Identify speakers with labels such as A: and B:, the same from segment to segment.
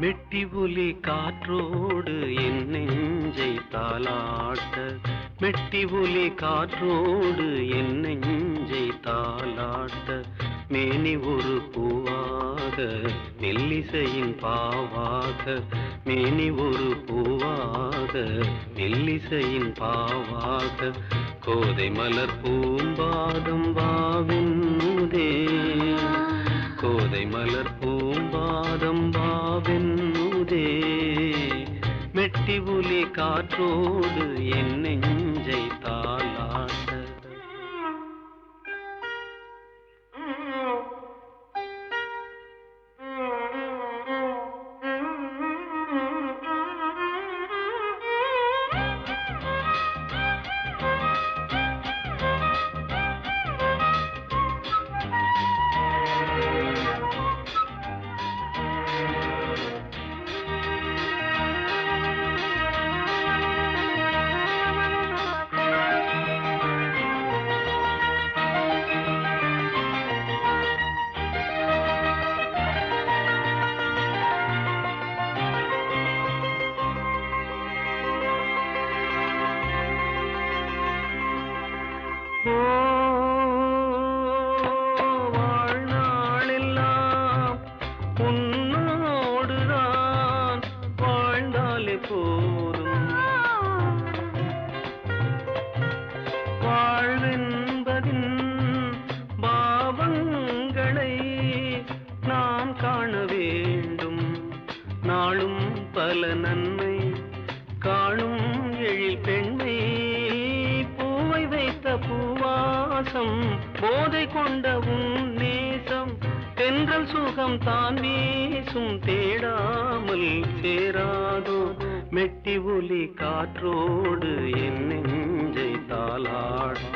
A: மெட்டி ஒலி காற்றோடு என் நெஞ்சை தாலாட்ட, மெட்டி ஒலி காற்றோடு என் நெஞ்சை தாலாட்ட, மேனி ஒரு பூவாக மெல்லிசையின் பாவாக, மேனி ஒரு பூவாக மெல்லிசையின் பாவாக, கோதை மலர் பூம்பாதம் வாவின்முதே, கோதை மலர் பூம்பாதம் வாவென்னுதே, மெட்டி ஒலி காற்றோடு என் நெஞ்சை தாலாட்ட. வாழ்நாளெல்லாம் உன்னோடுதான் வாழ்ந்தாலே போதும், வாழ்வென்பதின் பாவங்களை நாம் காண வேண்டும், நாளும் பல நன்மை காணும் எழில் பெண்மை, பூவை வைத்த பூவாசம் போதை கொண்ட உன் நேசம், தென்றல் சுகம் தான் வீசும் தேடாமல் சேராதோ, மெட்டி ஒலி காற்றோடு என் நெஞ்சை தாலாட்ட.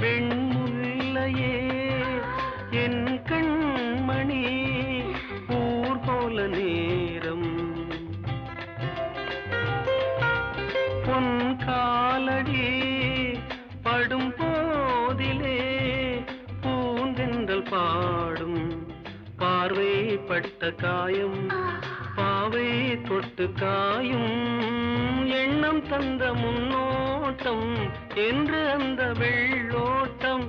A: வெண்முல்லையே என் கண்மணி, ஊர் போல நேரம் பொன் காலடி படும் போதிலே பூந்தென்றல் பாடும், பார்வை பட்ட காயம் பாவை தொட்டு காயும், எண்ணம் தந்த முன்னோட்டம் என்று அந்த வெள்ளோட்டம்,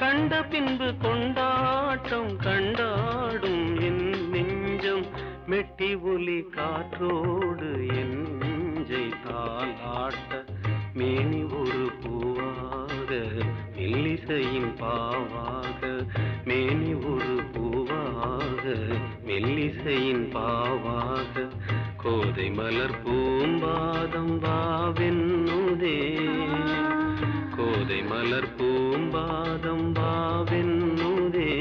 A: கண்ட பின்பு கொண்டாட்டம் கண்டாடும் என் நெஞ்சம், மெட்டி ஒலி காற்றோடு என் நெஞ்சை தாலாட்ட, மேனி ஒரு பூவாக மெல்லிசையின் பாவாக, மேனி ஒரு பூவாக மெல்லிசையின் பாவாக, கோதை மலர் பூம்பாதம் வாவென்னுதே, கோதை மலர் பூம்பாதம் வாவென்னுதே,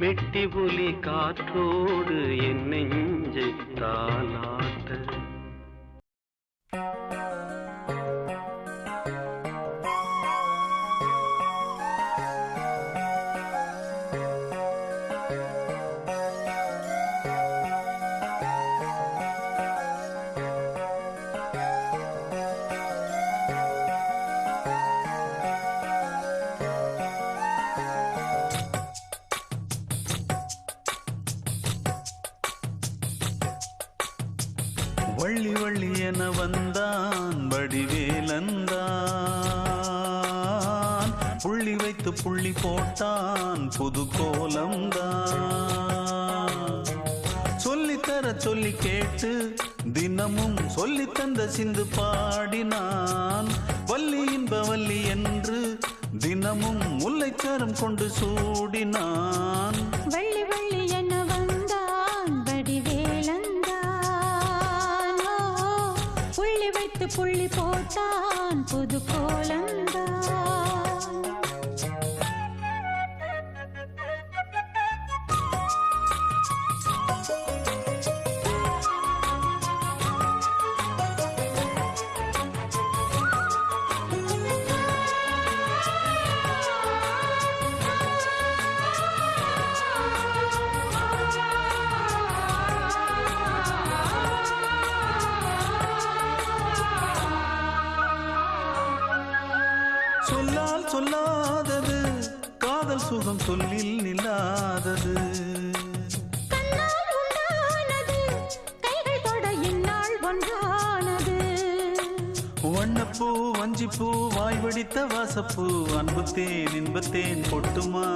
A: மெட்டி ஒலி காற்றோடு என் நெஞ்சை தாலாட்ட.
B: வள்ளி வள்ளி என வந்தான் வடிவேலந்தான், புள்ளி வைத்து புள்ளி போட்டான் புது கோலம்தான், சொல்லித்தர சொல்லி கேட்டு தினமும் சொல்லி தந்த சிந்து பாடினான். வள்ளி இன்ப வள்ளி என்று தினமும் முல்லைச்சாரம் கொண்டு சூடினான்.
C: வள்ளி வள்ளி என்ன வந்தான் வடிவேலந்தான். புள்ளி வைத்து புள்ளி போட்டான் புது கோலந்தான்.
B: சொல்லால் சொல்லாதது காதல் சுகம் சொல்லில் நில்லாதது. வண்ணப்பூ வஞ்சிப்பூ வாய் வடித்த வாசப்பூ அன்புத்தேன் இன்பத்தேன் பொட்டுமா.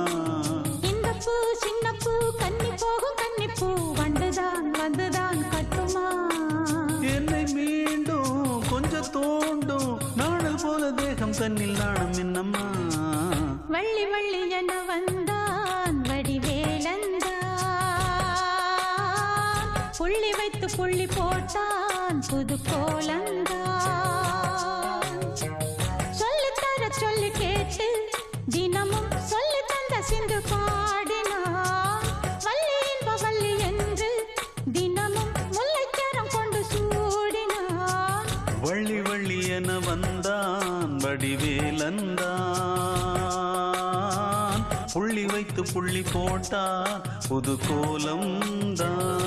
C: இந்த பூ சின்ன பூ கன்னி போகும் கன்னிப்பூ வண்டுதான் வந்துதான் கட்டுமா.
B: என்னை மீண்டும் கொஞ்சம் தோண்டும் நாணல் போல தேகம் தன்னில் நாணம் என்னம்மா.
C: வள்ளி வள்ளி என வந்தான் வடிவேலந்தான். புள்ளி வைத்து புள்ளி போட்டான் புது கோலந்தான். சொல்லித்தர சொல்லி கேட்டு தினமும் சொல்லி தந்த சிந்து பாடினான். வள்ளி இன்ப வள்ளி என்று தினமும் முல்லைச்சாரம் கொண்டு சூடினான்.
B: வள்ளி வள்ளி என வந்தான் வடிவேலந்தான். புள்ளி வைத்து புள்ளி போட்டான் புது கோலம்தான்.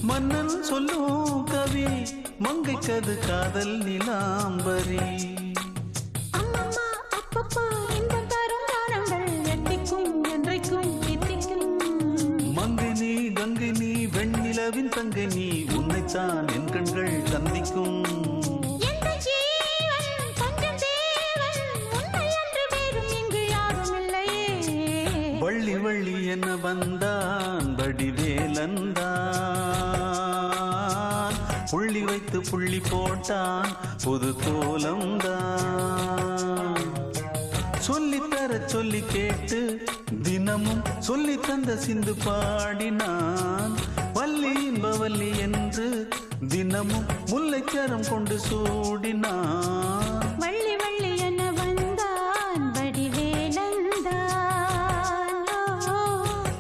B: மன்னன் சொல்லும் கவி மங்கைக்கது காதல் நிலாம்பரி.
C: அம்மம்மா அப்பப்பா இன்பம் தரும் காரணங்கள் எத்திக்கும் என்றைக்கும் எத்திக்கும்.
B: மங்கை நீ கங்கை நீ வெண்ணிலவின் தங்கை நீ உன்னைத்தான் என் கண்கள் சந்திக்கும். வள்ளி வள்ளி என்ன வந்தான் வடிவேலந்தான். புள்ளி வைத்து புள்ளி போட்டான் புது கோலம்தான். சொல்லித்தர சொல்லி கேட்டு தினமும் சொல்லி தந்த சிந்து பாடினான். வள்ளி இன்ப வள்ளி என்று தினமும் முல்லைச்சாரம் கொண்டு சூடினான்.
C: வள்ளி வள்ளி என்ன வந்தான் வடிவேலந்தான்.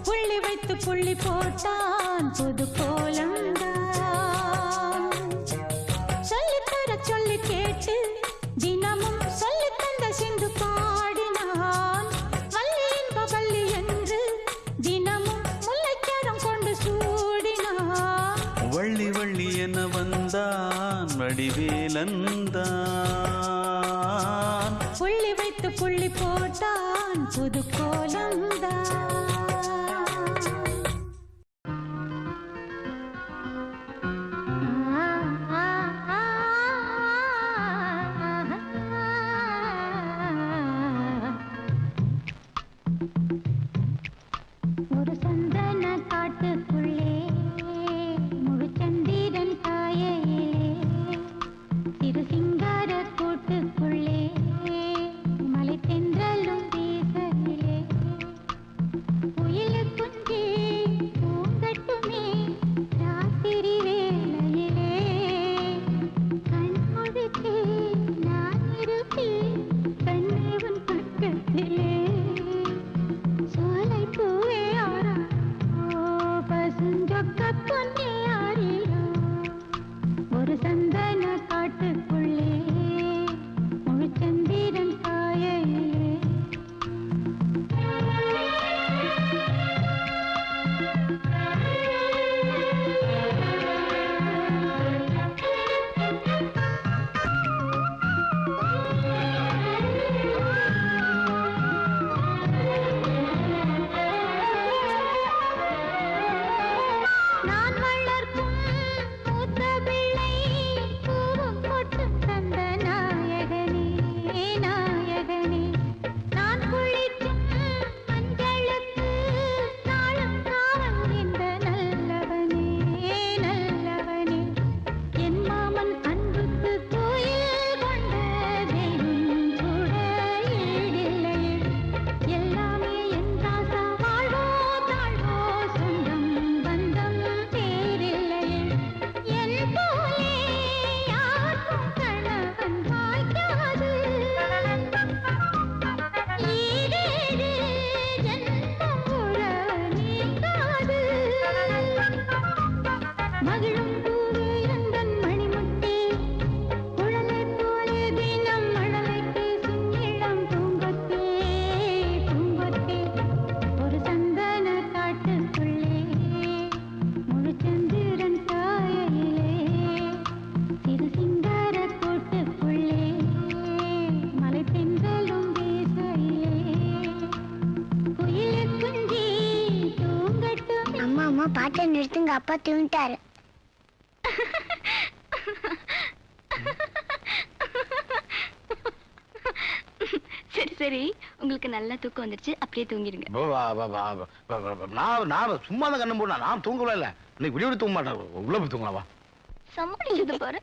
C: புள்ளி வைத்து புள்ளி போட்டான் புது கோலந்தான். சொல்லித்தர சொல்லி கேட்டு தினமும் சொல்லி தந்த சிந்து பாடினான். வள்ளி இன்ப வள்ளி என்று தினமும் முல்லைச்சாரம் கொண்டு சூடினான்.
B: வள்ளி வள்ளி என வந்தான் வடிவேலந்தான்.
C: புள்ளி வைத்து புள்ளி போட்டான் புது கோலந்தான். ஒரு சந்தன காட்டுக்குள்ளே முழு சந்திரன் காயையிலே சிறு சிங்கார கூட்டுக்குள்ளே மலை தென்றலும் பேசையிலே
D: பாட்டை நிறுத்துங்க, அப்பா தூங்கிட்டாரு.
E: சரி சரி, உங்களுக்கு நல்லா தூக்கம் வந்துருச்சு, அப்படியே தூங்கிடுங்க.
F: நான் சும்மா தான் கண்ணு போடா, நான் தூங்கல இல்ல. இன்னைக்கு விடிய தூங்க மாட்டேன், உள்ள போய் தூங்கலாம் வா.
E: சமாளிச்சது பாரு.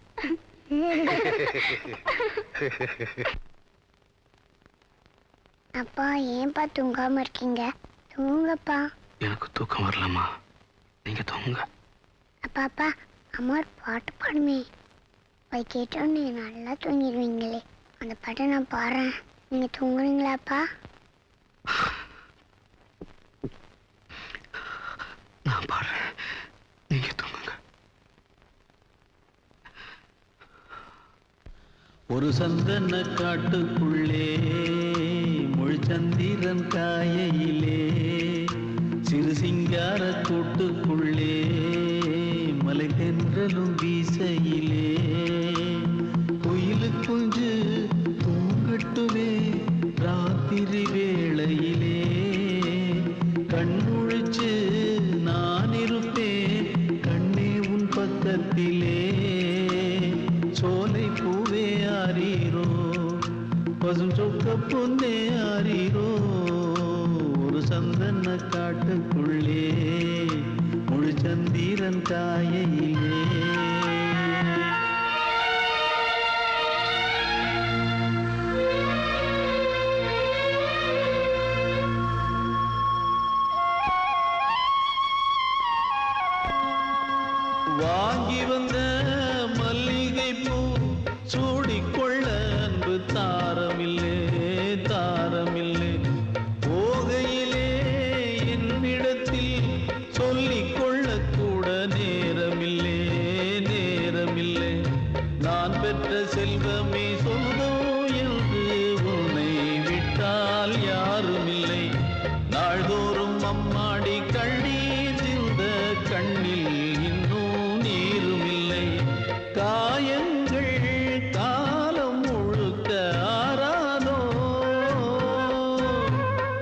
D: அப்பா ஏன்பா தூங்காம இருக்கீங்க? தூங்கப்பா.
F: எனக்கு தூக்கம் வரலம்மா, நீங்க தூங்க.
D: அப்பா அப்பா, அம்மா ஒரு பாட்டு பாடுமே, போய் கேட்டோன்னு நல்லா தூங்கிடுவீங்களே. அந்த பாட்டை நான் பாடுறேன், நீங்க தூங்குறீங்களாப்பா?
F: நான் பாடுறேன், நீங்க தூங்குங்க.
B: ஒரு சந்தன காட்டுக்குள்ளே முழுச்சந்திரன் காயையிலே சிறு சிங்கார கூட்டுக்குள்ளே மலை தென்றலும் வீசையிலே குயிலு குஞ்சு தூங்கட்டுவே ராத்திரி வேளையிலே கண்முழிச்சு நான் இருப்பேன் கண்ணே உன் பக்கத்திலே சோலை பூவே ஆரீரோ பசும் சொக்க பொன்னே ஆரீரோ ஒரு சந்தன காட்டுக்குள்ளே முழு சந்திரன் காயையிலே வாங்கி வந்த மல்லிகை பூ சூடிக்கொள்ள அன்பு தாரமில்லே தாரமில்லே போகையிலே என்னிடத்தில் சொல்லிக்கொள்ள கூட நேரமில்லே நேரமில்லை நான் பெற்ற செல்வமே சொல்தோ என்று உன்னை விட்டால் யாருமில்லை நாள்தோறும் அம்மாடி கண்ணீர் சிந்த கண்ணில் காயங்கள் காலம் முழுக்க ஆறாதோ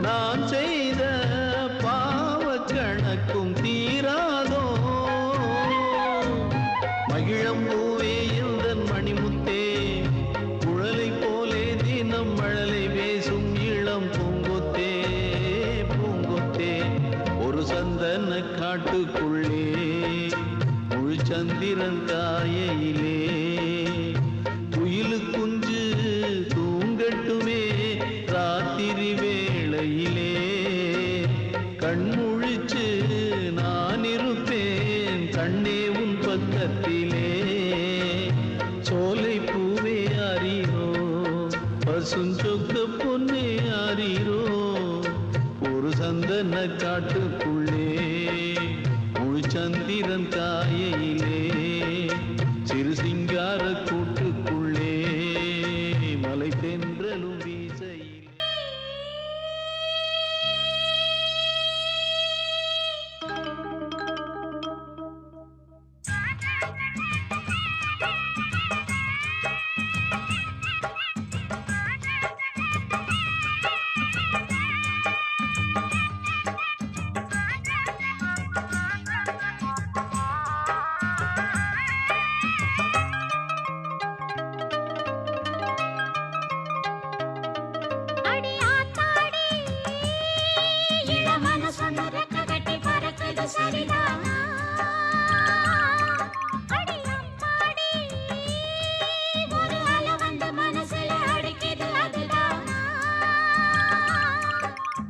B: நான் செய்த பாவ கணக்கும் தீராதோ மகிழம்பூவே எந்தன் மணிமுத்தே குழலை போலே தினம் மழலை பேசும் இளம் பூங்கொத்தே பூங்கொத்தே ஒரு சந்தன காட்டுக்குள்ளே சந்திரன் காயையிலே குயிலு குஞ்சு தூங்கட்டுமே ராத்திரி வேளையிலே கண்முழிச்சு நான் இருப்பேன் கண்ணே உன் பக்கத்திலே சோலை பூவே ஆரீரோ பசுஞ்சொக்க பொன்னே ஆரீரோ ஒரு சந்தன காட்டுக்குள்ளே சந்திரன் காயையிலே சிறு சிங்கார கூட்டுக்குள்ளே மலை தென்றலும் வீசையிலே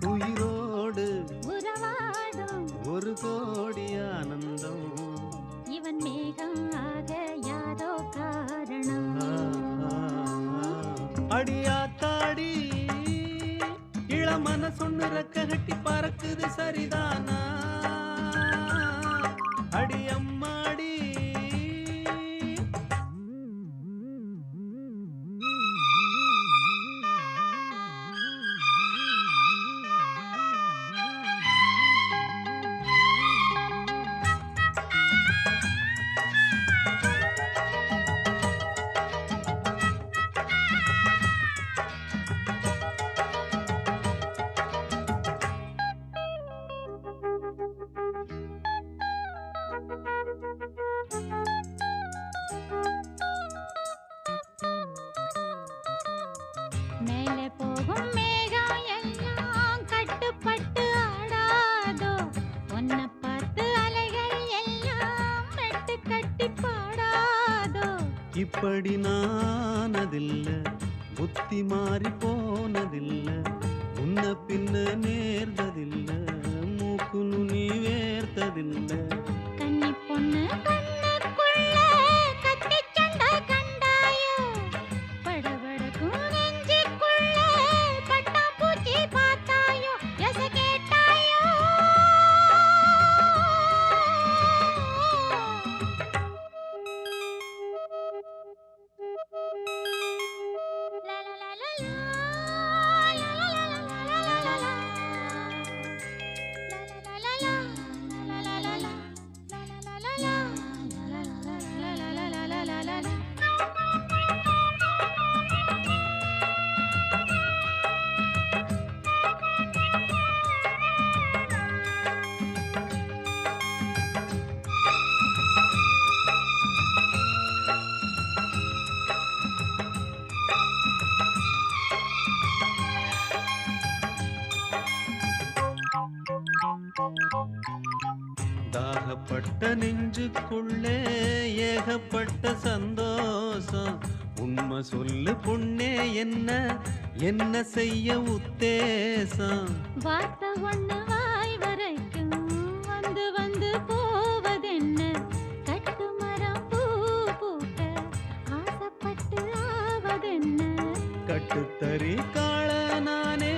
B: உயிரோடு உறவாடும் ஒரு கோடி ஆனந்தம் இவன் மேகம் ஆக யாரோ காரணம் அடியாத்தாடி இளமன சொன்னு ரெக்க கட்டி பறக்குது சரிதானா அடி அம்மாடி
C: கட்டி பாடாதோ.
B: இப்படி நானதில்ல, புத்தி மாறி போனதில்ல, உன்ன பின்ன நேர்ந்ததில்ல, மூக்கு நுனி வேர்த்ததில்ல.
C: கன்னி பொண்ணு கண்ணுக்குள்ள கத்தி சண்டை கண்டாயோ, படபடக்கும் நெஞ்சுக்குள்ள பட்டாம்பூச்சி பார்த்தாயோ, எச கேட்டாயோ.
B: தாகப்பட்ட நெஞ்சுக்குள்ளே ஏகப்பட்ட சந்தோஷம். உண்மை சொல்லு பொண்ணே, என்ன என்ன செய்ய உத்தேசம்?
C: வார்த்தை ஒண்ணு வாய் வரைக்கும் வந்து வந்து போவதென்ன? கட்டு மரம் பூ பூக்க ஆசைப்பட்டு ஆவதென்ன?
B: கட்டுத்தறி காள நானே,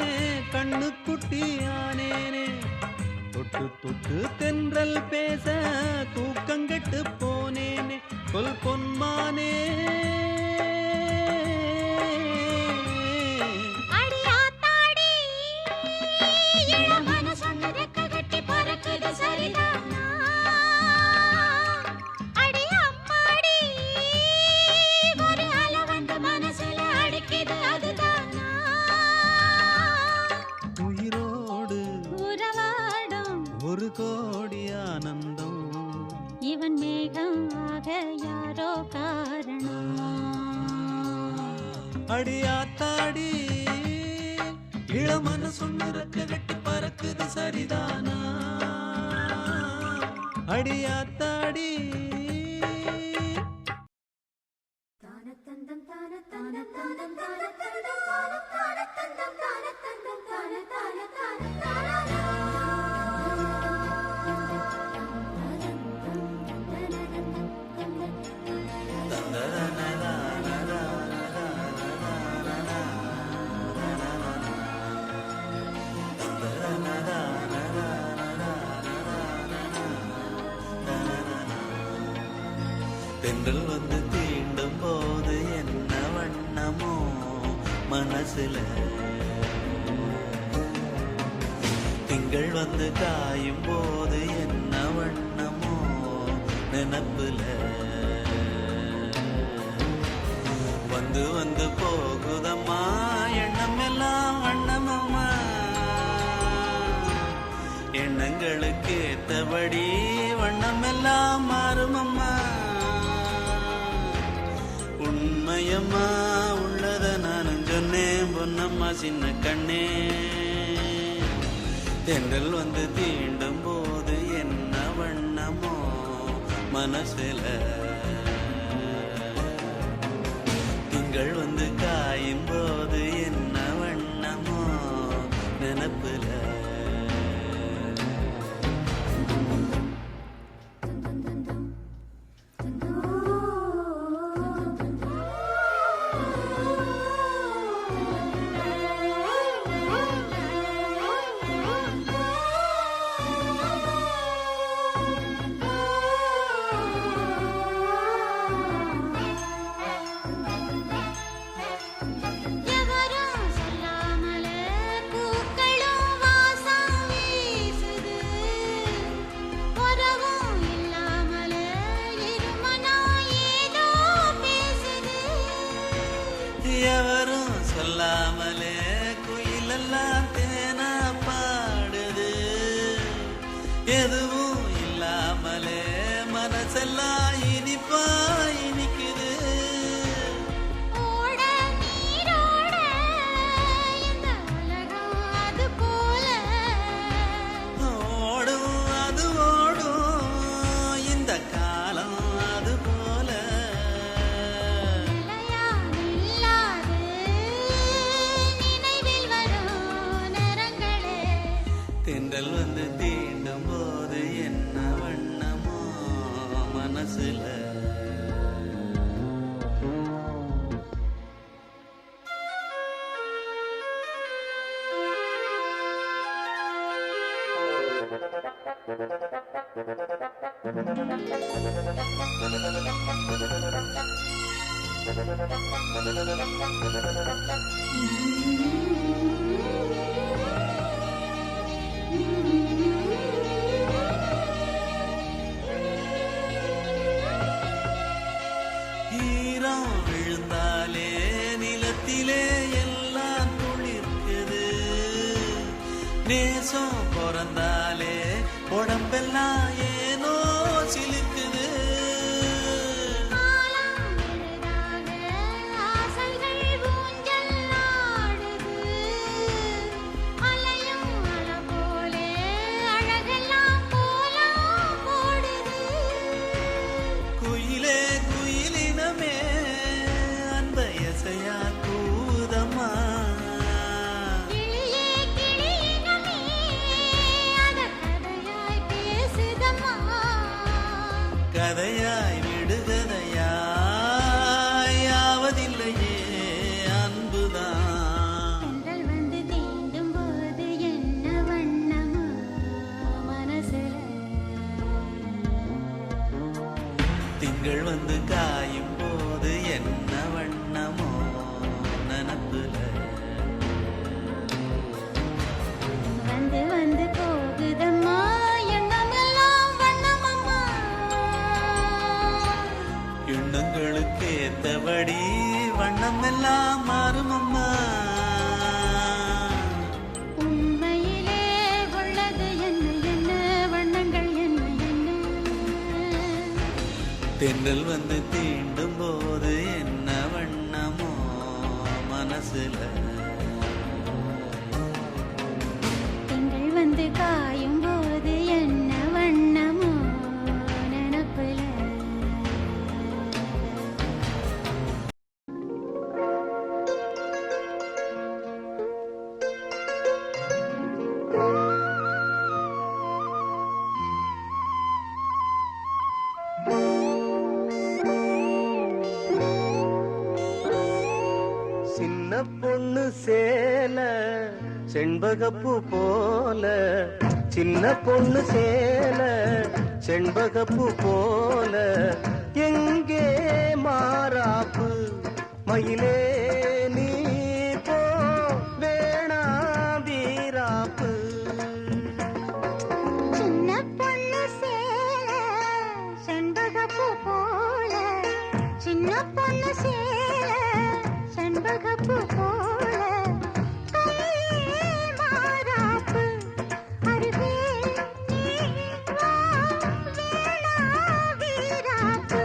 B: கண்ணுக்குட்டி ஆனேனே, தொட்டு தொட்டு தென்றல் பேச தூக்கங்கெட்டு போனேனே, கொல் பொன்மானே.
C: அடியாத்தாடி, இளமன சொன்னதக்க கட்டி பறக்குது சரிதானா? அடி அம்மாடி, ஒரு அலை வந்து மனசுல அடிக்குது அதுதானா?
B: உயிரோடு
C: உறவாடும்
B: ஒரு கோடி ஆனந்தம்,
C: இவன் மேகம் ஆக யாரோ காரணம்.
B: அடியாத்தாடி, இளமன சொன்னிறக்க கட்டி பறக்குது சரிதானா? அடியாத்தாடி. தென்றல் வந்து தீண்டும் போது என்ன வண்ணமோ மனசுல, திங்கள் வந்து காயும் போது என்ன வண்ணமோ நினப்புல, வந்து வந்து போகுதம்மா எண்ணம் எல்லாம் வண்ணமம்மா, எண்ணங்களுக்கு ஏத்தபடி வண்ணம் எல்லாம் மாறுமம்மா. உண்மையம்மா உள்ளத நானும் சொன்னேன் பொன்னம்மா சின்ன கண்ணே, தென்றல் வந்து தீண்டும் போது என்ன வண்ணமோ மனசுல, திங்கள் வந்து காயும் போது என்ன வண்ணமோ நினப்புல. எவரும் சொல்லாமலே குயிலெல்லாம் தேனா பாடுது, எதுவும் இல்லாமலே மனசெல்லாம் இனிப்பா இனிக்குது. ஓடும் அது ஓடும் இந்த காலம் அது ஈரம் விழுந்தாலே நிலத்திலே எல்லாம் துளிர்க்குது. நேசம் பிறந்தாலே உடம்பெல்லாம் ஏனோ சிலுக்குது. குயிலே குயிலினமே அந்த இசையா கூதம்மா. கதையாய் விடுகதையாய் ஆவதில்லையே அன்புதான்.
C: வந்து தீண்டும் போது என்ன வண்ணமோ மனசுல.
B: திங்கள் வந்து காயும் போது என்ன வண்ணமோ நனப்புல.
C: வந்து வந்து போகுதம்மா எண்ணமெல்லாம் வண்ணமம்மா.
B: எண்ணங்களுக்கு ஏத்தபடி வண்ணம் எல்லாம் மாறுமம்மா.
C: உண்மையிலே உள்ளது என்ன என்ன வண்ணங்கள் என்ன என்ன.
B: தென்றல் வந்து தீண்டும் போது என்ன வண்ணமோ மனசுல.
C: திங்கள் வந்து காயும் போது என்ன வண்ணமோ நினப்புல.
A: சின்ன பொண்ணு சேல செண்பகப்பூ போல, சின்ன பொண்ணு சேல செண்பகப்பூ போல, எங்கே மாறாப்பு மயிலே நீ போ வேணா வீராப்பு.
C: சின்ன பொண்ணு சேல செண்பகப்பூ போல, சின்ன பொண்ணு சேல செண்பகப்பூ போல, கையே மாறாப்பு அருகே நீ வா வேணா வீராப்பு.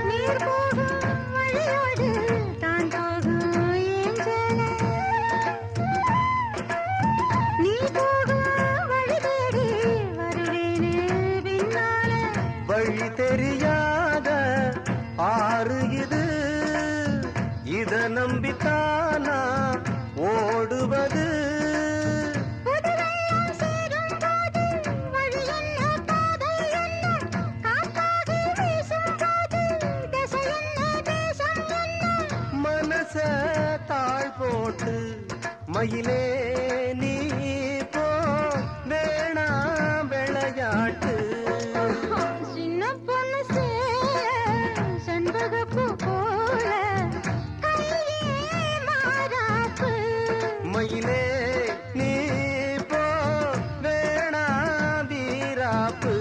C: நீர் போகும் வழியோடு தான் போகும் ஏஞ்சல, நீ போகும் வழி தேடி வருவேனே பின்னால.
A: வழி தெரியாத ஆறு இது, இத நம்பித்தானா ஓடுவது.
C: புதுவெள்ளம் சேரும் போது வழி என்ன பாதை என்ன, காத்தாகி வீசும் போது திசை என்ன தேசம் என்ன.
A: மனச தாழ் போட்டு மயிலே நீ போ வேணா விளையாட்டு.
C: சின்ன பொண்ணு சேல செண்பகப்பூ போல, கையே மாறாப்பு
A: மயிலே நீ போ வேணா வீராப்பு.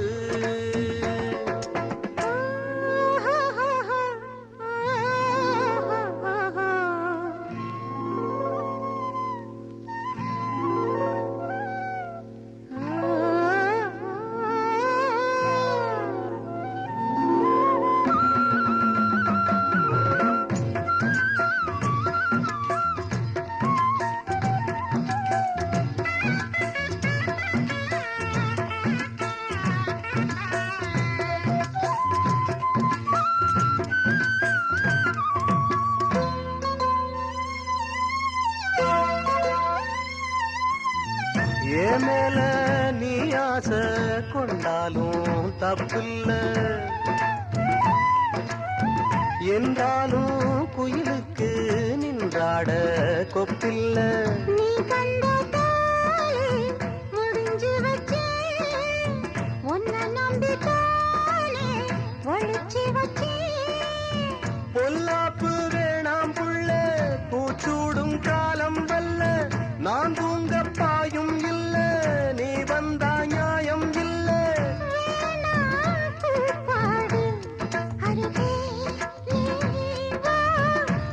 A: தப்பில்ல என்றாலும் குயிலுக்கு நின்றாட கொப்பில்ல
C: நீ கண்ட தாளே முடிஞ்சு வச்சேன் உன்னை நம்பித்தானே ஒழிச்சு வச்சேன்
A: பொல்லாப்பு வேணாம் புள்ள பூச்சூடும் காலம் வல்ல நான் தூங்க பாயும் இல்ல நீ வந்தா நியாயம் இல்ல
C: பூப்பாடு அருகே நீ வா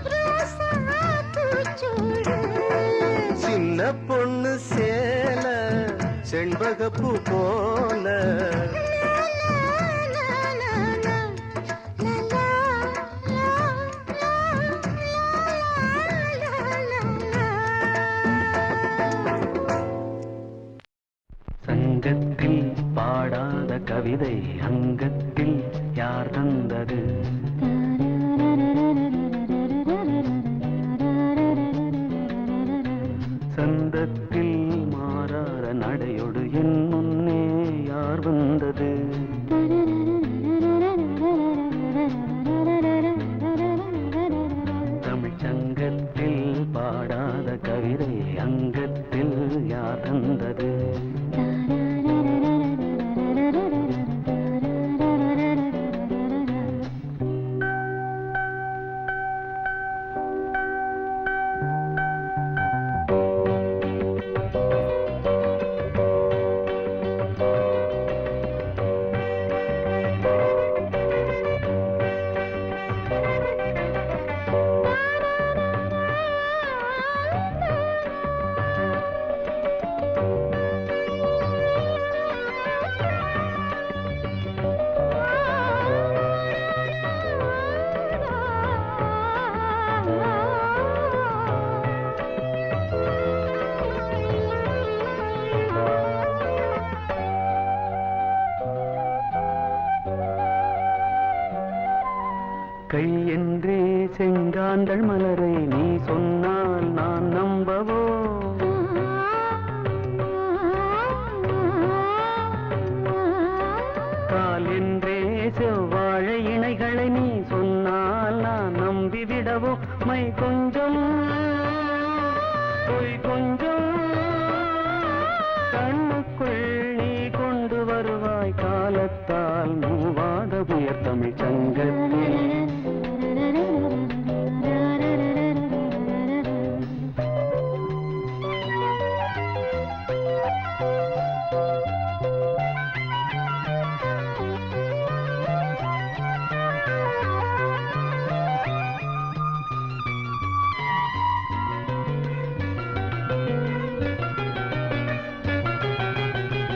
C: ரோசா பூச்சூடு
A: சின்ன பொண்ணு சேல செண்பகப்பூ போல
B: சங்கத்தில் பாடாத கவிதை அங்கத்தில் யார் தந்தது சந்தத்தில் மாறாத நடையொடு என் முன்னே யார் வந்தது தமிழ் சங்கத்தில் பாடாத கவிதை அங்கத்தில் யார் தந்தது கை என்றே செங்காந்தள் மலரை நீ சொன்னால் நான் நம்பவோ கால் என்றே செவ்வாழை இணைகளை நீ சொன்னால் நான் நம்பிவிடவோ மை கொஞ்சம் பொய் கொஞ்சம் கண்ணுக்குள் நீ கொண்டு வருவாய் காலத்தால் மூவாத உயர் தமிழ் சங்கத்தில்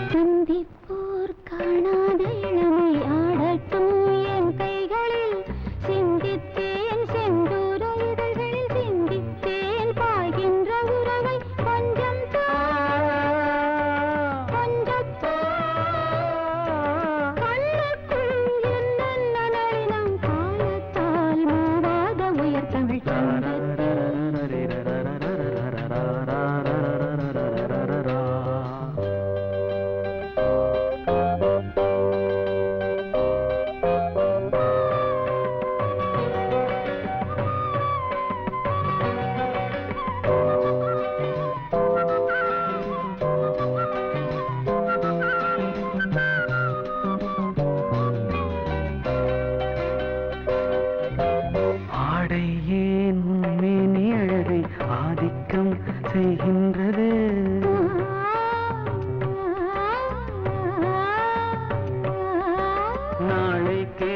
C: சிந்திப்போர் காணாத இளமை ஆடட்டும் என் கைகளில் சிந்தித்தேன் செந்தூர இதழ்களில் சிந்தித்தேன் பாய்கின்ற உறவை கொஞ்சம் கொஞ்சம் கண்ணுக்குள் என்னென்ன நளினம் காலத்தால் மூவாத உயர் தமிழ்
B: ஆடை ஏன் உண்மேனி அழகை ஆதிக்கம் செய்கின்றது நாளைக்கே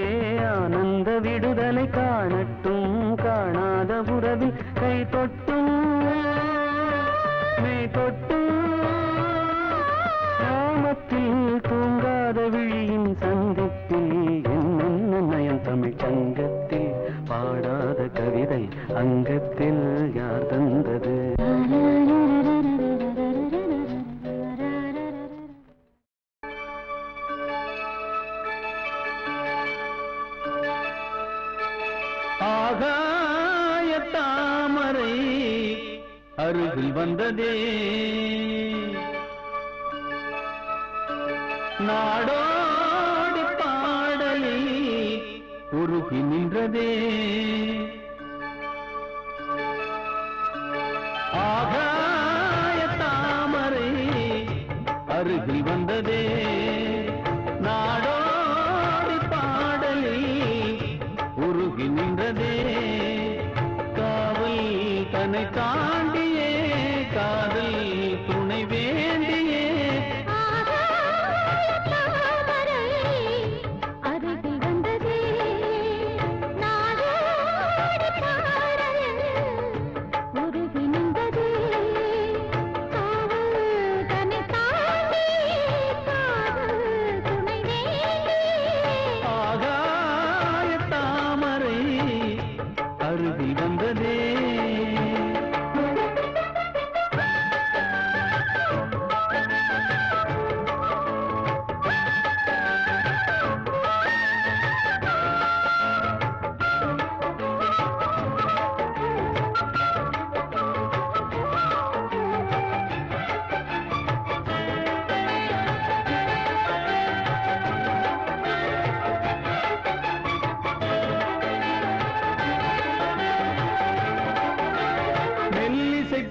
B: ஆனந்த விடுதலை காணட்டும் காணாத உறவில் கை தொட்டும் மெய் தொட்டும் கிராமத்தில் தூங்காத விழியின் சந்திப்பில் என்னென்ன நயம் தமிழ் சங்கத்தில் பாடாத கவிதை அங்கத்தில் யார் தந்தது ஆகாய தாமரை அருகில் வந்ததே நாடோடி உருகி நின்றதே ஆகாய தாமரை அருகில் வந்ததே நாடோடி பாடலில் உருகி நின்றதே காவல் தன்னை தாண்டியே காதல் துணை வேண்டியே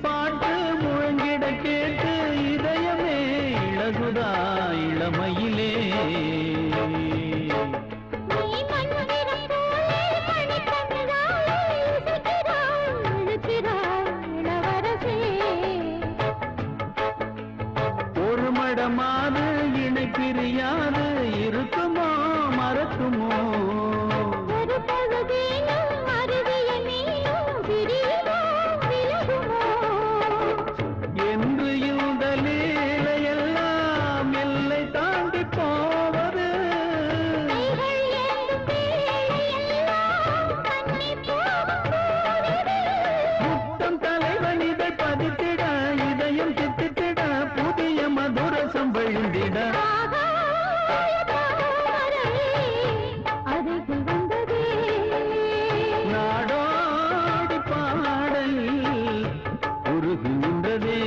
B: பாட்டு முழங்கிட கேட்டு இதயமே இழகுதா இளமையிலே ஒரு மடமாது இணை பிரியாது இருக்குமோ மறக்குமோ நாடோடி பாடல் உருகி நின்றதே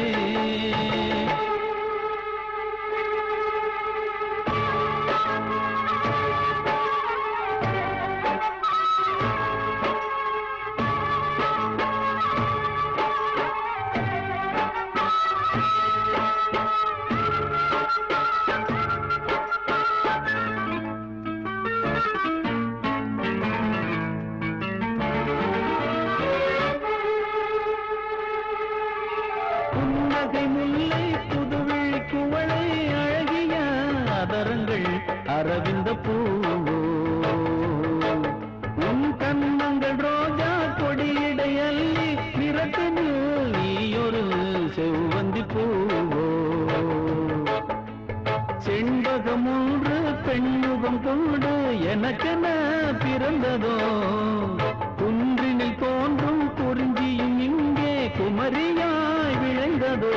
B: முல்லை புதுவிழி குவளை அழகிய அதரங்கள் அரவிந்த பூவோ உன் கண்ணங்கள் ரோஜா கொடியிடை அள்ளி நிறத்தினில் நீயொரு செவ்வந்தி பூவோ செண்பகம் ஒன்று பெண்முகம் கொண்டு எனக்கென பிறந்ததோ குன்றினில் தோன்றும் குறிஞ்சியும் இங்கே குமரியாய் விளைந்ததோ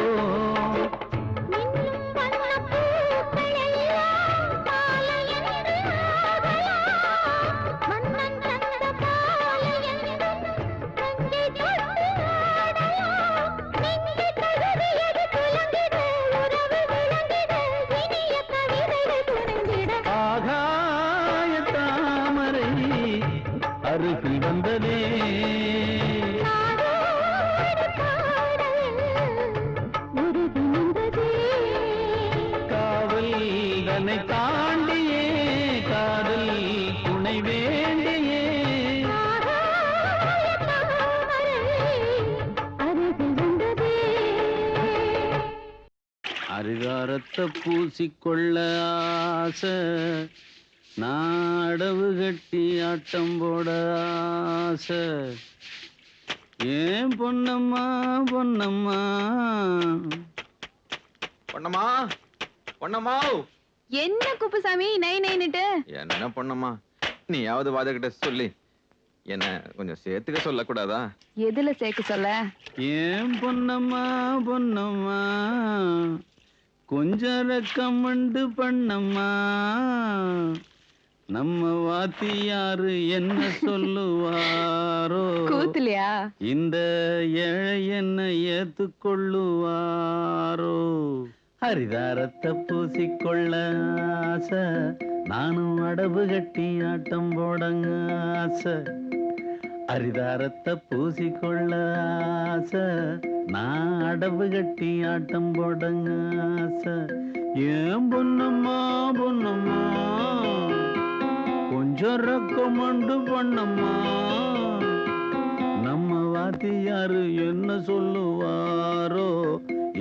B: ஆகாய தாமரை அருகில் வந்ததே காவல் தன்னை தாண்டியே காதல் துணை வேண்டியே அரிதாரத்தை பூசிக்கொள்ள ஆசை நாடவு கட்டி ஆட்டம் போட ஆசை ஏன் பொன்னம்மா பொன்னம்மா
G: பொன்னம்மா பொன்னம்மா
E: என்ன குப்புசாமி நை நைன்னுட்டு
G: என்ன பொன்னம்மா நீயாவது வாதகிட்ட சொல்லி என்ன கொஞ்சம் சேர்த்துக்க சொல்லக்கூடாதா?
E: எதுல சேர்க்க சொல்ல?
B: ஏன் பொன்னம்மா பொன்னம்மா கொஞ்சம் ரெக்கமெண்டு பண்ணம்மா நம்ம வாத்தியாரு என்ன சொல்லுவாரோ
E: கூத்துலையா
B: இந்த ஏழை என்ன ஏத்துக்கொள்ளுவாரோ ஹரிதாரத்தை பூசிக்கொள்ள ஆசை, நானும் அடவு கட்டி ஆட்டம் போடங்க ஆசை. ஹரிதாரத்தை பூசிக்கொள்ள ஆசை, நான் அடவு கட்டி ஆட்டம் போடங்க ஆசை. ஏன் பொன்னம்மா பொன்னம்மா கொஞ்சம் ரெக்கமெண்டு பண்ணம்மா. நம்ம வாத்தியாரு என்ன சொல்லுவாரோ,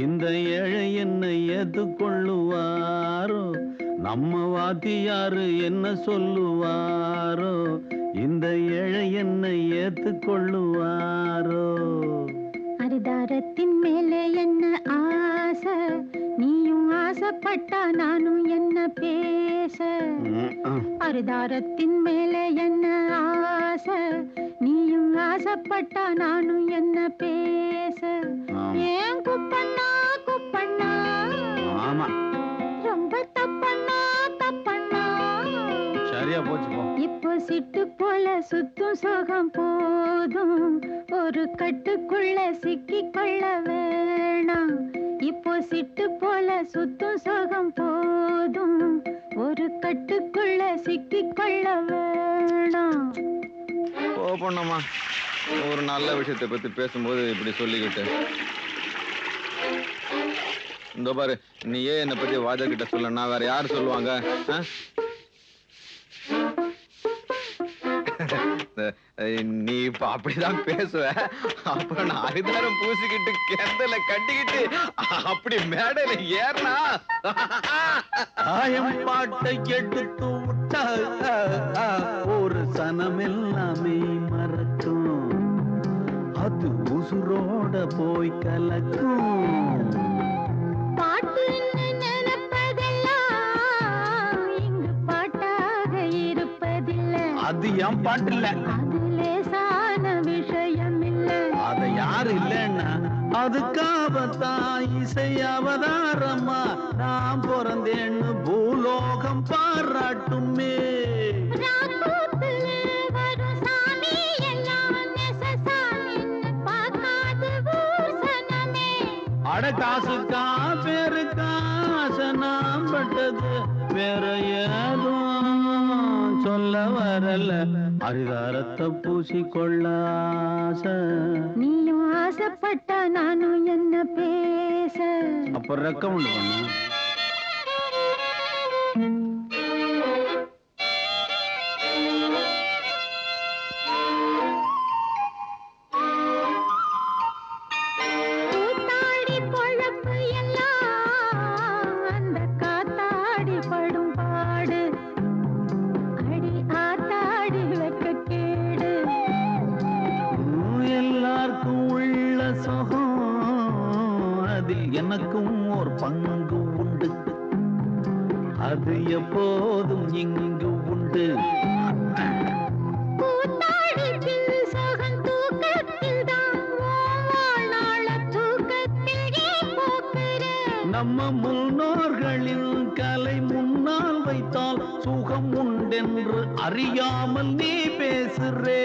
B: இந்த ஏழை என்னை ஏத்துக்கொள்ளுவாரோ. நம்ம வாத்தியாரு என்ன சொல்லுவாரோ, இந்த ஏழை என்னை ஏத்துக்கொள்ளுவாரோ.
C: அரிதாரத்தின் மேலே என்ன ஆசை, நீயும் ஆசைப்பட்டா நானும் என்ன பேச. அரிதாரத்தின் மேலே என்ன ஆசை, நீயும் ஆசைப்பட்டா நானும் என்ன பேச. ஏன் குப்பண்ணா குப்பண்ணா,
B: ஆமா
C: ரொம்ப தப்பண்ணா தப்பண்ணா.
B: சரியா போச்சு போ.
C: இப்போ சிட்டு போல சுத்தும் சோகம் போதும், ஒரு கட்டுக்குள்ள சிக்கிக் கொள்ள வேணாம். இப்போ சிட்டு போல சுத்தும் சோகம் போதும், ஒரு கட்டுக்குள்ள சிக்கிக் கொள்ள வேணாம்.
G: ஓ பொண்ணம்மா, ஒரு நல்ல விஷயத்தை பத்தி பேசும்போது இப்படி சொல்லிக்கிட்டு. இந்த பாரு, நீ ஏன் என்னை பத்தி வாஜர் கிட்ட சொல்ல, நான் வேற யாரு சொல்லுவாங்க? நீ இப்ப அப்படிதான் பேசுவ, அப்புறம் நான் அரிதாரம் பூசிக்கிட்டு கெந்தல கட்டிக்கிட்டு அப்படி மேடையில ஏறினா
B: ஆயம் பாட்டை எடுத்து விட்டா ஒரு சனமெல்லாமே மறக்கும், அது உசுரோட போய் கலக்கும்.
C: பாட்டு நினைப்பதெல்லாம் இங்கு பாட்டாக இருப்பதில்லை.
B: அது என் பாட்டு இல்ல,
C: அது லேசான விஷயம் இல்லை.
B: அத யாரு இல்லைன்னா அதுக்காகத்தான் இசை அவதாரமா நான் பிறந்தேன்னு பூலோகம் பாராட்டுமே.
C: ராக்கூத்திலே வரும் சாமி எல்லாம் நெசசாமின்னு பார்க்காது ஊர் சனமே.
B: அட காசுக்கா பேருக்கா ஆசனம் பட்டது, வேற ஏதும் சொல்ல வரல. அரிதாரத்தை பூசிக்கொள்ள ஆசை,
C: நீயும் ஆசைப்பட்டா நானும் என்ன பேச.
B: அப்ப ரெக்கமெண்ட் பண்ணு.
C: கூத்தாடி பொழப்பு எல்லாம் அந்த காத்தாடி படும் பாடு, அடி ஆத்தாடி வெக்க கேடு.
B: எல்லாருக்கும் உள்ள சுகம், அதில் எனக்கும் ஒரு பங்கு உண்டு, அது எப்போதும் இங்கு உண்டு.
C: கூத்தாடி பில் சோகம் தூக்கத்தில் தான் வாழ்நாள தூக்கத்தில் ஏன் போக்குற.
B: நம்ம முன்னோர்களின் கலை முன்னால் வைத்தால் சுகம் உண்டென்று அறியாமல் நீ பேசுறே.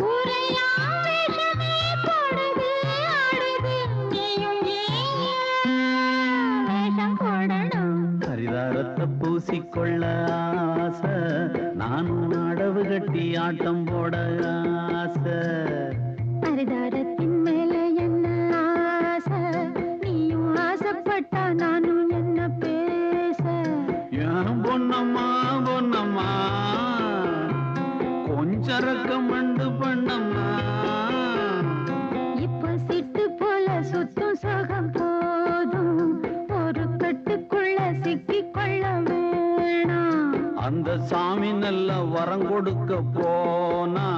C: ஊரெல்லாம் வேஷமே போடுது ஆடுது, நீயும் ஏன் வேஷம் போடணும்.
B: ஹரிதாரத்தை பூசிக்கொள்ள ஆசை, நானும் அடவு கட்டி ஆட்டம் போட ஆசை.
C: அரிதாரத்தின் மேல என்ன ஆசை, நீயும் ஆசைப்பட்டா நானும் என்ன பேச.
B: ஏன் பொன்னம்மா பொன்னம்மா கொஞ்சம் ரெக்கமெண்டு பண்ணம்மா.
C: இப்போ சிட்டு போல சுத்தும் சோகம் போதும், ஒரு கட்டுக்குள்ள சிக்கிக் கொள்ள வேணாம்.
B: அந்த சாமி நல்ல வரம் கொடுக்க போனா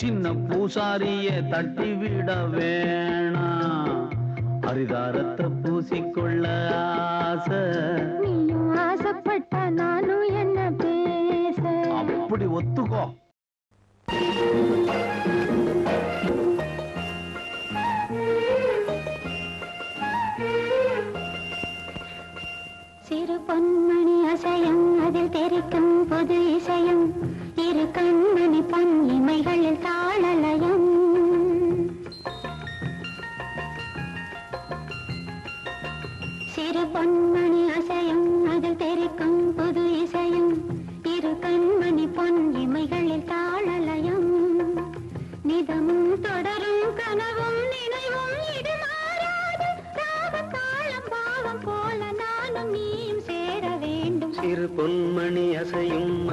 B: சின்ன பூசாரியை தட்டி விட வேணாம். ஹரிதாரத்தை பூசிக்கொள்ள ஆசை,
C: நீயும் ஆசைப்பட்டா நானும் என்ன பேச.
B: அப்படி ஒத்துக்கோ.
C: சிறு பொன்மணி அசையம், அதில் தெரிக்கும் பொது இசையம், இரு கண்மணி பொன் இமைகளில் தாளலயம். சிறு பொன்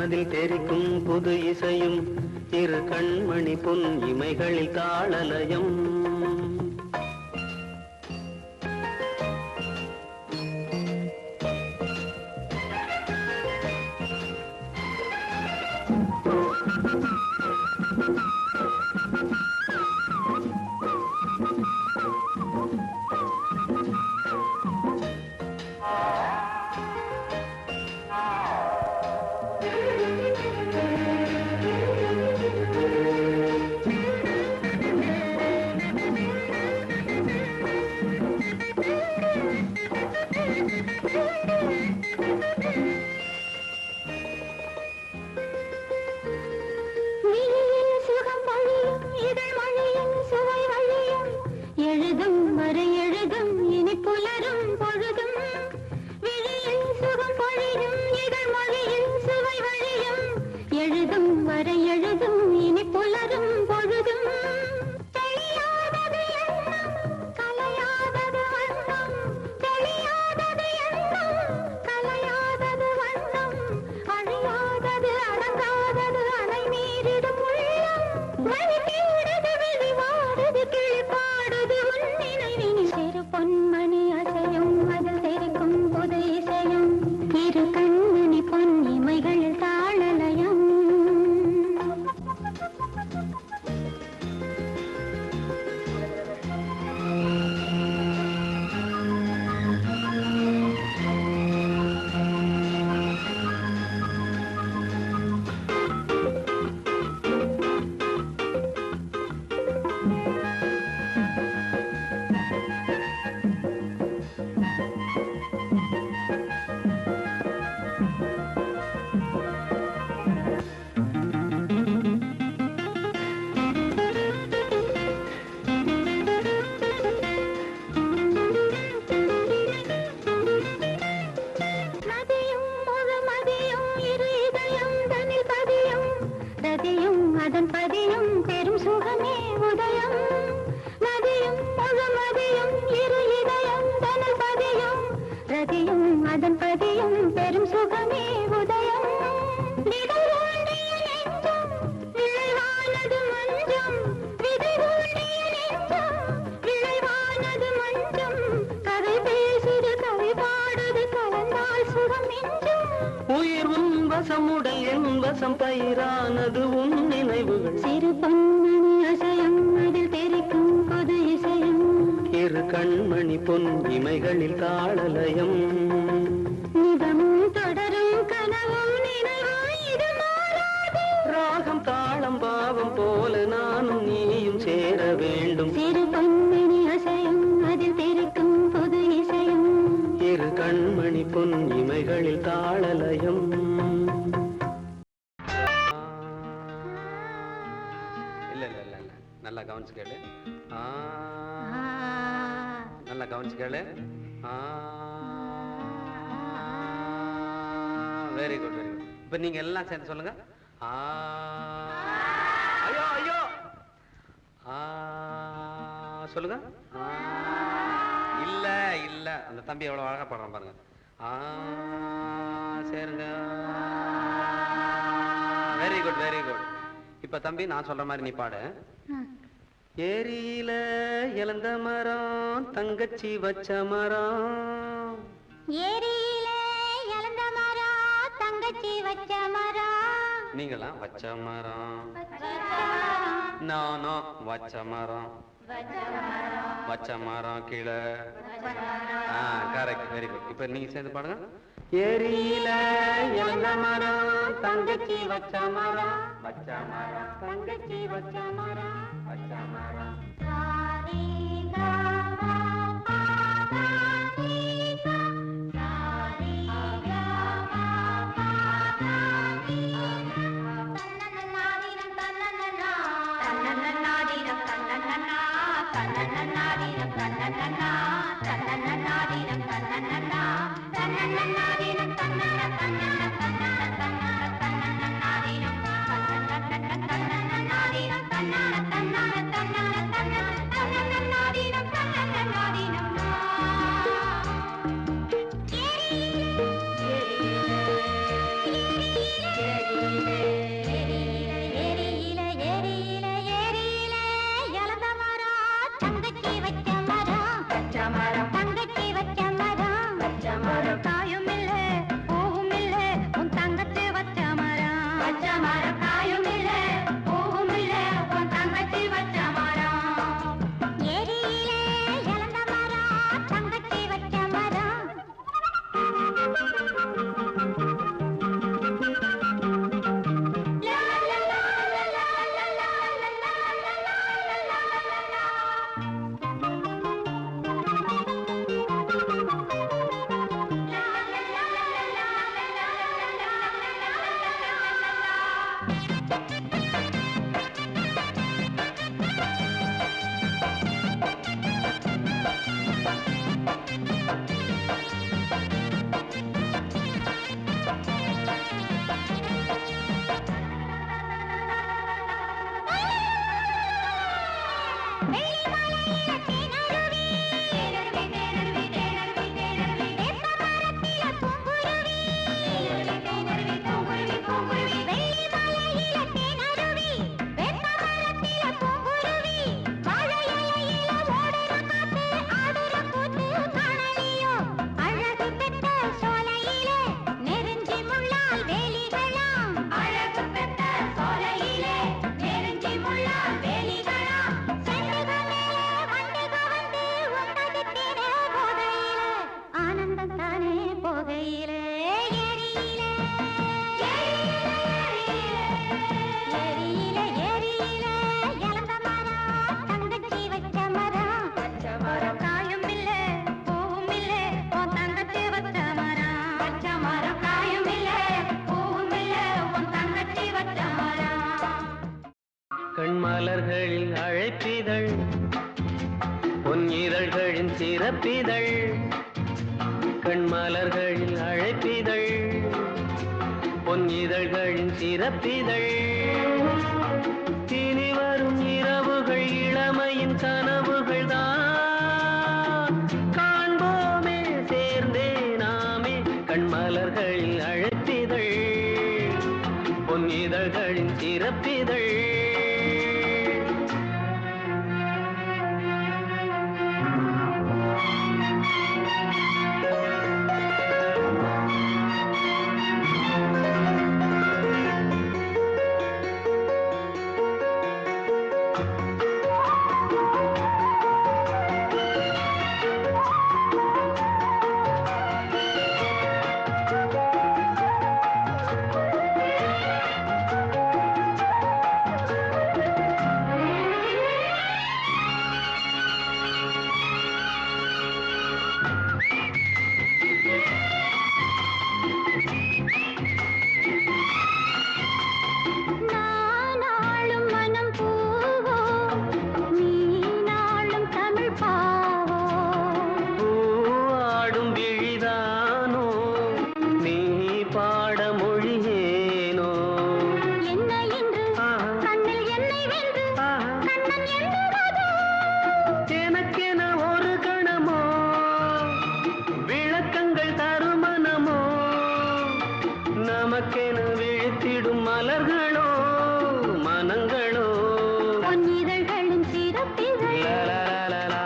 A: அதில் தெரிக்கும் புது இசையும் இரு கண்மணி பொன் இமைகளில் தாளலயம். வசமுடல் என் வசம் பயிரானது உன் நினைவுகள்.
C: சிறு பொன்மணி அசையும் அதில் தெரிக்கும் புது இசையும்
A: இரு கண்மணி பொன் இமைகளில் தாளலயம்.
C: நிதமும் தொடரும் கனவும் நினைவும் இது மாறாது.
A: ராகம் தாளம் பாவம் போல நானும் நீயும் சேர வேண்டும்.
C: சிறு பொன்மணி அசையும் அதில் தெரிக்கும் புது இசையும்
A: இரு கண்மணி பொன் இமைகளில் தாளலயம். நல்லா கவனிச்சு கேளு. நல்லா கவனிச்சு கேளு. Very good very good. இப்ப நீங்க எல்லாம் சேர்ந்து சொல்லுங்க. ஐயோ ஐயோ சொல்லுங்க. இல்ல இல்ல அந்த தம்பி எவ்வளவு அழகா பாடுறான் பாருங்க. சரிங்க. Very good very good. இப்ப தம்பி நான் சொல்ற மாதிரி நீ பாடு. ஏரியில இளந்த மரம் தங்கச்சி வச்ச மரம்.
C: ஏரியில இளந்த மரம் தங்கச்சி வச்ச மரம்.
A: நீங்களாம் வச்ச மரம் நானும் வச்ச மரம். வச்ச மரம் கீழே. Correct very good. இப்ப நீங்க சேர்ந்து பாடுங்க. ஏரியில இளந்த மரம் தங்கச்சி வச்ச மரம். வச்ச மரம் தங்கச்சி வச்ச மரம். வச்ச மரம். கண்மலர்களில் அழைப்பிதழ் பொன்னிதழ்களின் சிறப்பிதழ் கண்மலர்களில் அழைப்பிதழ் பொன்னிதழ்களின் சிறப்பிதழ் இனி வரும் இரவுகள் இளமையின் கனவுகள் தான் காண்போமே சேர்ந்தே நாமே கண்மலர்களில் அழைப்பிதழ் பொன்னிதழ்களின் சிறப்பிதழ் நமக்கென விழித்திடும் மலர்களோ மனங்களோ
C: பொன்னிதழ்களின் சிறப்பிதழ்
A: லலலலலா.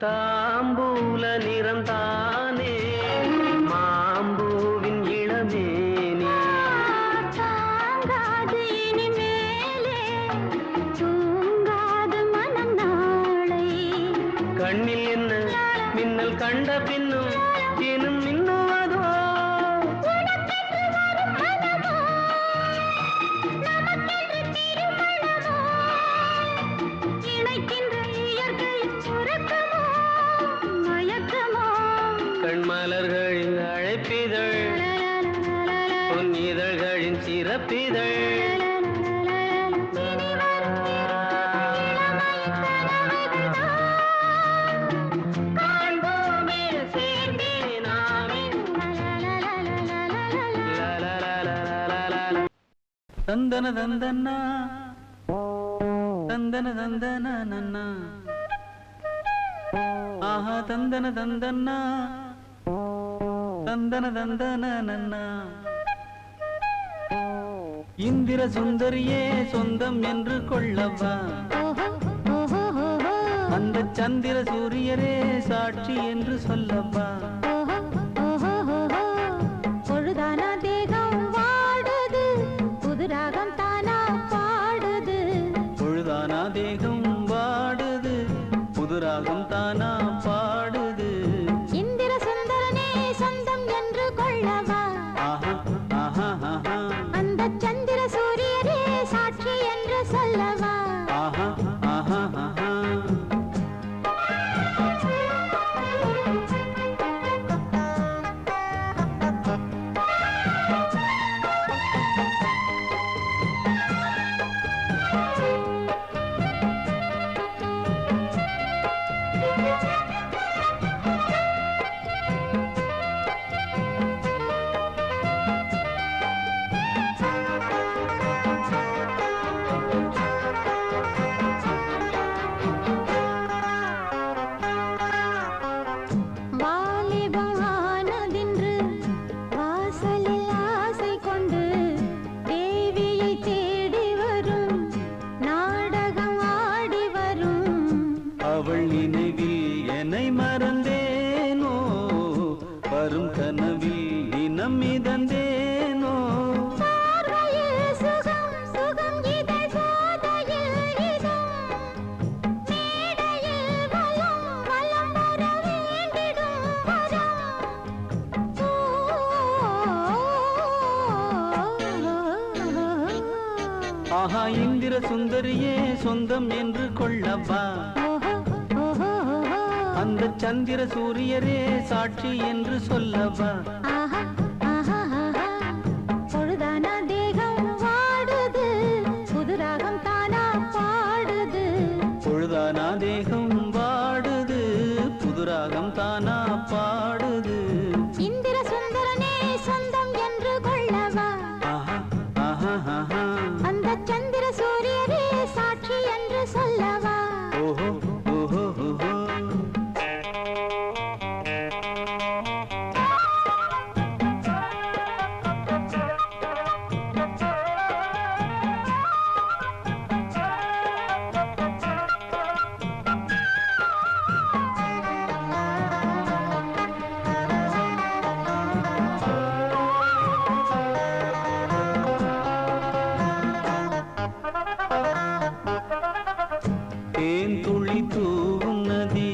A: தாம்பூல நிறம் தானே மாம்பூவின் இளமேனே
C: தாங்காது இனிமேலே தூங்காது மனம் நாளை
A: கண்ணில் என்ன மின்னல் கண்ட பின்னும் இன்னும் மின்னுவதோ
C: உனக்கென்று வரும் மனமோ நமக்கென்று திருமணமோ இணைக்கின்ற இயற்கையின் உறக்கமோ மயக்கமோ
A: கண்மலர்களின் அழைப்பிதழ் பொன்னிதழ்களின் சிறப்பிதழ் காண்போமே சேர்ந்தே நாமே லலலலலலலலா.
B: தந்தன தந்தன்னா தந்தன தந்தன நன்னா ஆஹா தந்தன தந்தன்னா தந்தன தந்தன நன்னா இந்திர சுந்தரியே சொந்தம் என்று கொள்ளவா அந்த சந்திர சூரியரே சாட்சி என்று சொல்லவா
C: பொழுதானா தேகம் வாடுது புதுராகம் தானா பாடுது
B: பொழுதானா தேகம் வாடுது புதுராகம் தானா இந்திர சுந்தரியே சொந்தம் என்று கொள்ளவா
C: ஓஹோ ஓஹோ ஓஹோ
B: அந்த சந்திர சூரியரே சாட்சி என்று சொல்லவா
C: ஆஹா ஆஹா ஆஹா பொழுதானா தேகம் வாடுது புது ராகம் தானா பாடுது
B: பொழுதானா தேகம் வாடுது புதுராகம் தானா பாடுது
C: இந்திர சுந்தரனே சொந்தம் என்று கொள்ளவா
B: ஆஹா ஆஹா ஆஹா
C: அந்த சந்திர சூரியரே சாட்சி என்று சொல்லவா
B: ஓஹோ ஓஹோ ஓஹோ தேன் துளி தூவும் நதி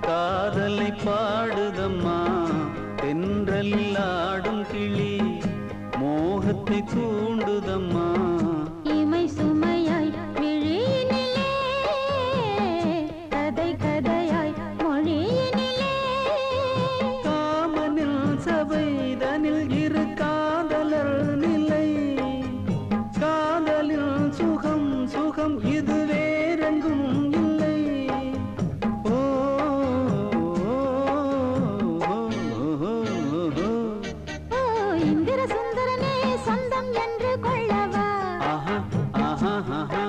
B: காதலை பாடுதம்மா தென்றலில் ஆடும் கிளி மோகத்தை தூண்டுதம்மா
C: இமை சுமையாய் விழியினிலே கதை கதையாய் மொழியினிலே
B: காமனில் சபைதனில் இரு காதலர் நிலை காதலில் சுகம் சுகம் இது வேறெங்கும் இல்லை ஓ
C: ஓ இந்திர சுந்தரனே சொந்தம் என்று கொள்ளவா
B: ஆஹா ஆஹா ஆஹா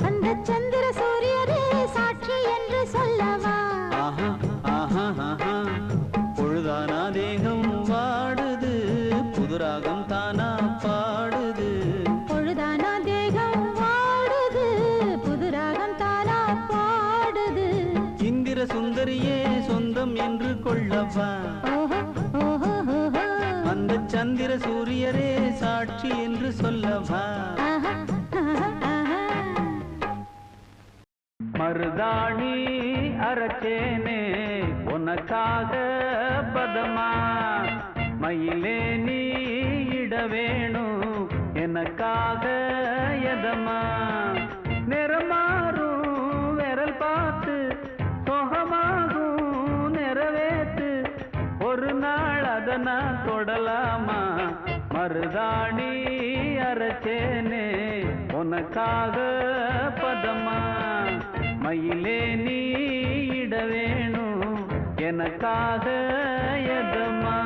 C: அந்த சந்திர சூரியரே சாட்சி என்று சொல்லவா
B: ஆஹா ஆஹா ஆஹா பொழுதானா தேகம் வாடுது புதுராகம் தானா பாடுது
C: பொழுதானா தேகம் வாடுது புது ராகம் தானா பாடுது
B: இந்திர சுந்தரியே சொந்தம் என்று கொள்ளவா
C: ஓஹோ ஓஹோ ஓஹோ
B: அந்த சந்திர சூரியரே சாட்சி என்று சொல்லவா
C: ஆஹா ஆஹா ஆஹா
B: மருதாணி அரைச்சேனே உனக்காக பதமா மயிலே நீ இட வேணும் எனக்காக எதமா நிறமாறும் விரல் பார்த்து சொகமாகும் நிறைவேத்து ஒரு நாள் அத நான் தொடலாமா மருதாணி அரைச்சேனே உனக்காக பதமா மயிலே நீ இட வேணும் எனக்காக எதமா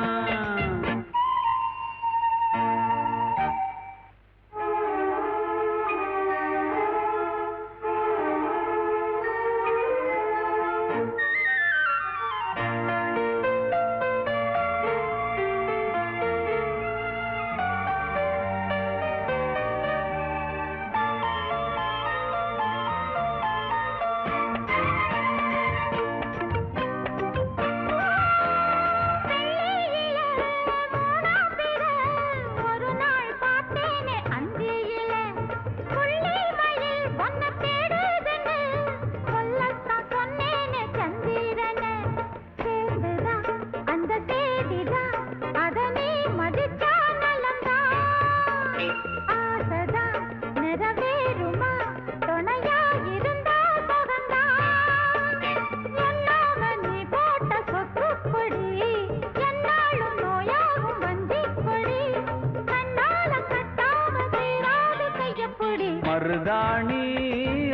C: ஒரு நாள் பார்த்தேனே அந்தியில புள்ளி மயில் ஒன்ன தேடுதுன்னு சொல்லத்தான் சொன்னேனே சந்திரனே சேர்ந்துதான் அந்த சேதிதான் அத நீ மதிச்சா நலம்தான் ஆசைதான் நிறைவேறுமா துணையா இருந்தா சுகந்தான் எல்லாம நீ போட்ட சொக்குப்பொடி என்னாலும் நோயாகும் வஞ்சிப்பொடி கண்ணால கட்டாம தீராது கையப்பொடி
B: மருதாணி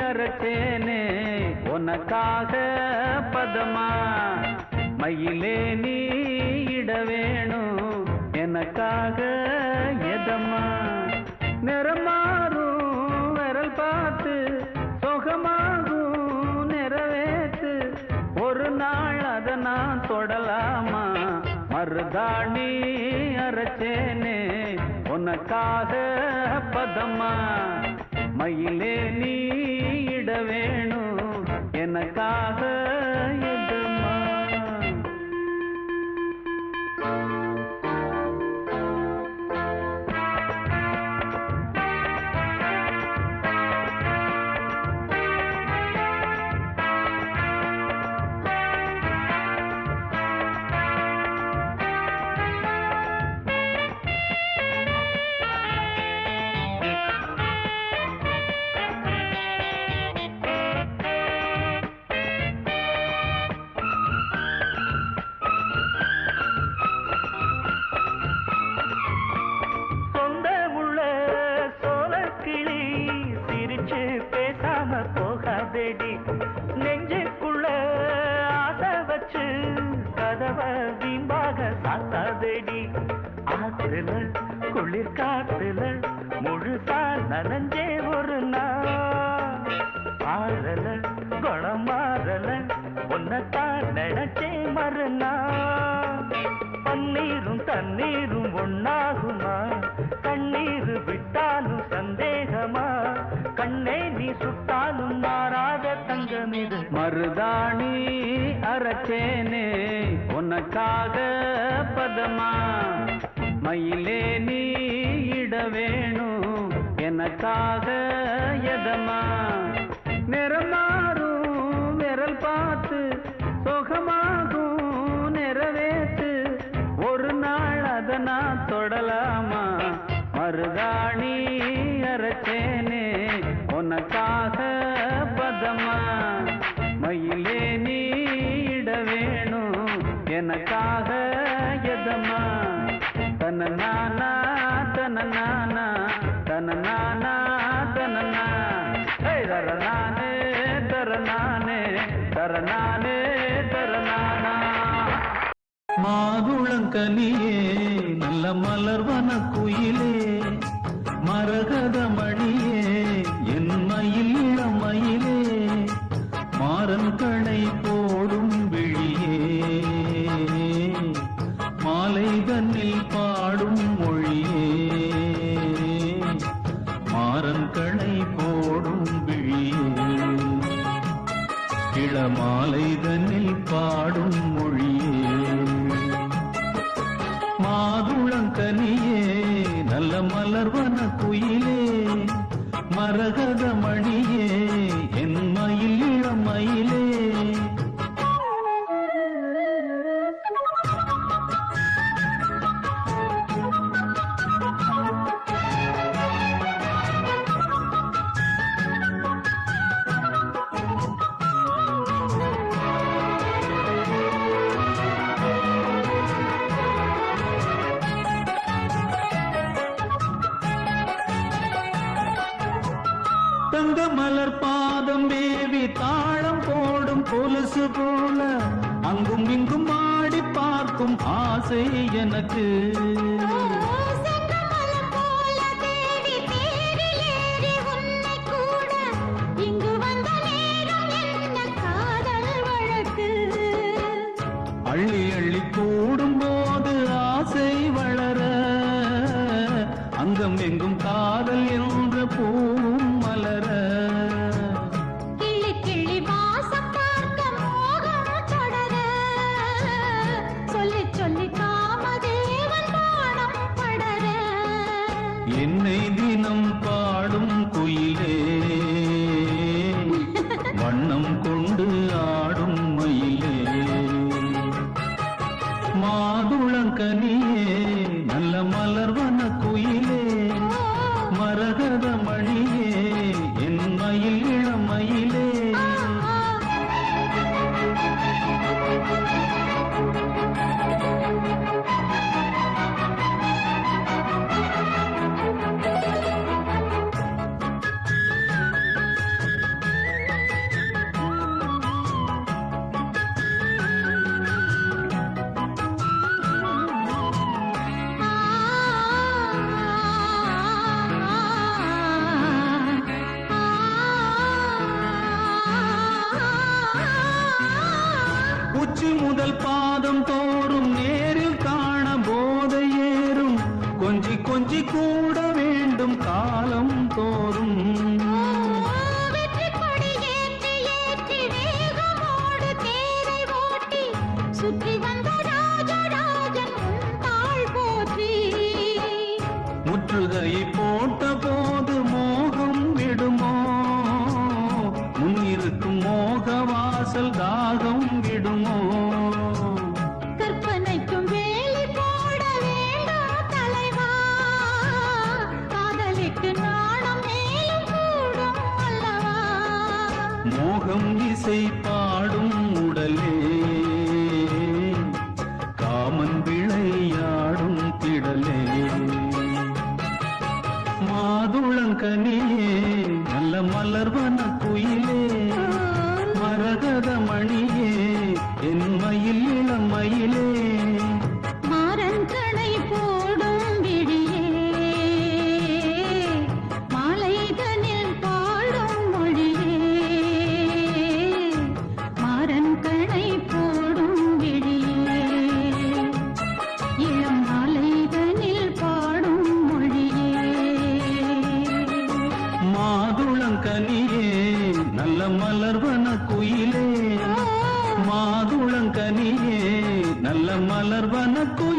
B: அரைச்சேனே உனக்காக பதமா மயிலே நீ இட வேணும் எனக்காக எதமா நிறமாறும் விரல் பார்த்து சொகமாகும் நிறைவேத்து ஒரு நாள் அத நான் தொடலாமா மருதாணி அரைச்சேனே உனக்காக பதமா மயிலே நீ இட வேணும் எனக்காக எதமா பார்த்தாதடி ஆத்துல குளிர் காத்துல முழுசா நனைஞ்சே ஒரு நாள் ஆறல குணம் மாறல உன்னத்தான் நினைச்சே மறுநாள் பன்னீரும் தண்ணீரும் ஒன்னாகுமா கண்ணீர் விட்டாலும் சந்தேகமா கண்ணே நீ சுட்டாலும் மாறாத தங்கமிது மருதாணி அரைச்சேனே உனக்காக பதமா மயிலே நீ இட வேணும் எனக்காக எதமா நிறமாறும் விரல் பார்த்து சுகமாகும் நிறைவேற்று ஒரு நாள் அத நான் தொடலாமா மருதாணி அரைச்சேனே உனக்காக பதமா மயிலே நீ இட வேணும் எனக்காக எதமா தனநானா தனநானா தனநானா தனனா தரநானே தரநானே தரநானே தரநானா மாதுளங்கனியே நல்ல மலர்வன குயிலே மரகத மணியே என் மயில் இளமயிலே மாறன் கணை போடும் விழியே மாலை தன்னில் பாடும் மொழியே மாறன் கணை போடும் விழியே இளமாலை தன்னில் பாடும் மொழியே மாதுளங்கனியே நல்ல மலர்வன குயிலே மரகத மணியே என் மயில் இளமயிலே தங்க மலர் பாதம் மேவி தாளம் போடும் கொலுசு போல அங்கும் இங்கும் ஆடி பார்க்கும் ஆசை எனக்கு
C: செங்கமலம் போல தேடி தேரில் ஏறி உன்னை கூட இங்கு வந்த நேரம் என்ன காதல் வழக்கு
B: அள்ளி அள்ளி கூடும் போது ஆசை வளர அங்கம் எங்கும் காதல் என்ற பூவும் மலர
C: கிள்ளி கிள்ளி வாசம் பார்க்க மோகம் தொடர சொல்லி சொல்லி காமதேவன் பாடம் படர
B: என்னை தினம் பாடும் குயிலே வண்ணம் கொண்டு ஆடும் மயிலே மாதுளங்கனியே நல்ல மலர்வன குயிலே மரகத மணியே என் மயில் இளமயிலே உச்சி முதல் பாதம் தோறும் நேரில் காண போதை ஏறும் கொஞ்சி கொஞ்சி கூட வேண்டும் காலம் தோறும்
C: வெற்றி கொடி ஏற்றி ஏற்றி வேகமோடு தேரை ஓட்டி சுற்றி வந்த ராஜராஜன் உன் தாள் போற்றி
B: முற்றுகை போட்ட போது மோகம் விடுமோ முன்னிருக்கும் மோக வாசல் தாகம் விடுமோ
C: கற்பனைக்கும் வேலி போட வேண்டாம் தலைவா காதலிட்டு நாணம் மேலும் கூடும் அல்லவா
B: மோகம் இசை பாடும் உடலே காமன் விளையாடும் திடலே மாதுளங்கனியே நல்ல மலர்வன குயிலே மரகத மணியே என் மயில் இளமயிலே
C: மாறி
B: மலர்வன குயிலே மாதுளங்கனியே நல்ல மலர்வன குயிலே